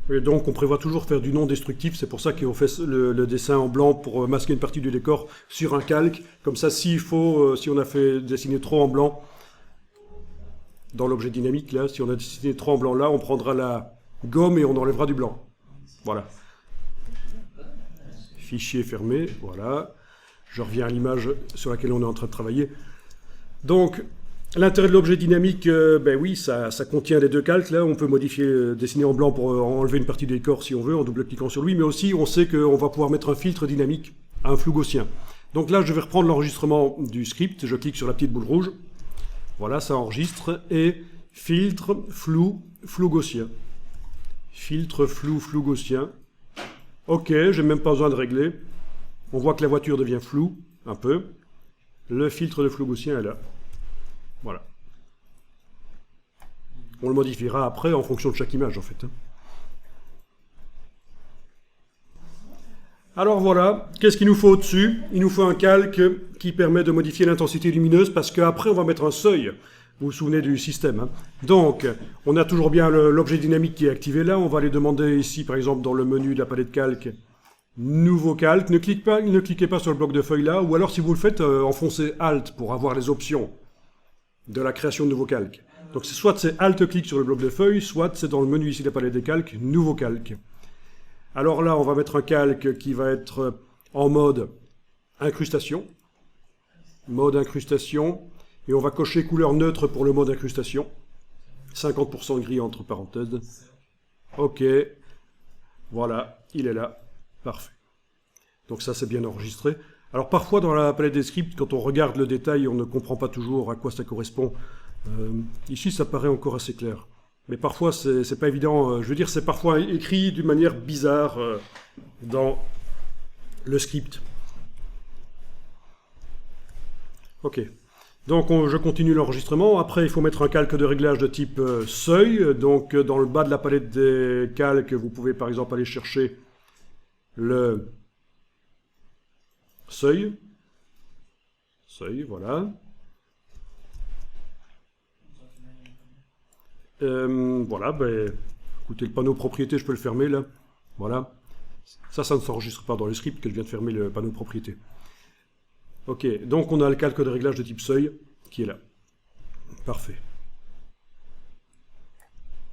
Et donc, on prévoit toujours faire du non destructif. C'est pour ça qu'on fait le dessin en blanc pour masquer une partie du décor sur un calque. Comme ça, s'il faut, si on a fait dessiner trop en blanc dans l'objet dynamique, là, si on a dessiné trop en blanc là, on prendra la gomme et on enlèvera du blanc. Voilà. Fichier fermé, voilà. Je reviens à l'image sur laquelle on est en train de travailler. Donc, l'intérêt de l'objet dynamique, ben oui, ça contient les deux calques. Là, on peut modifier, dessiner en blanc pour enlever une partie du décor si on veut, en double-cliquant sur lui. Mais aussi, on sait qu'on va pouvoir mettre un filtre dynamique, un flou gaussien. Donc là, je vais reprendre l'enregistrement du script. Je clique sur la petite boule rouge. Voilà, ça enregistre. Et filtre, flou gaussien. Filtre, flou gaussien. Ok, j'ai même pas besoin de régler. On voit que la voiture devient floue, un peu. Le filtre de flou gaussien est là. Voilà. On le modifiera après en fonction de chaque image, en fait. Alors voilà, qu'est-ce qu'il nous faut au-dessus? Il nous faut un calque qui permet de modifier l'intensité lumineuse, parce qu'après, on va mettre un seuil. Vous vous souvenez du système, hein. Donc, on a toujours bien l'objet dynamique qui est activé là. On va aller demander ici, par exemple, dans le menu de la palette calque, nouveau calque. Ne cliquez pas sur le bloc de feuille là, ou alors si vous le faites, enfoncez Alt pour avoir les options de la création de nouveau calque. Donc soit c'est Alt-clic sur le bloc de feuille, soit c'est dans le menu ici de la palette des calques, nouveau calque. Alors là, on va mettre un calque qui va être en mode incrustation. Mode incrustation. Et on va cocher couleur neutre pour le mode incrustation. 50% gris entre parenthèses. Ok. Voilà, il est là. Parfait. Donc ça, c'est bien enregistré. Alors parfois, dans la palette des scripts, quand on regarde le détail, on ne comprend pas toujours à quoi ça correspond. Ici, ça paraît encore assez clair. Mais parfois, c'est pas évident. Je veux dire, c'est parfois écrit d'une manière bizarre dans le script. Ok. Donc, je continue l'enregistrement. Après, il faut mettre un calque de réglage de type seuil. Donc, dans le bas de la palette des calques, vous pouvez par exemple aller chercher le seuil. Seuil, voilà. Voilà, ben, écoutez, le panneau propriété, je peux le fermer là. Voilà. Ça ne s'enregistre pas dans le script que je viens de fermer le panneau propriété. Ok, donc on a le calque de réglage de type seuil qui est là. Parfait.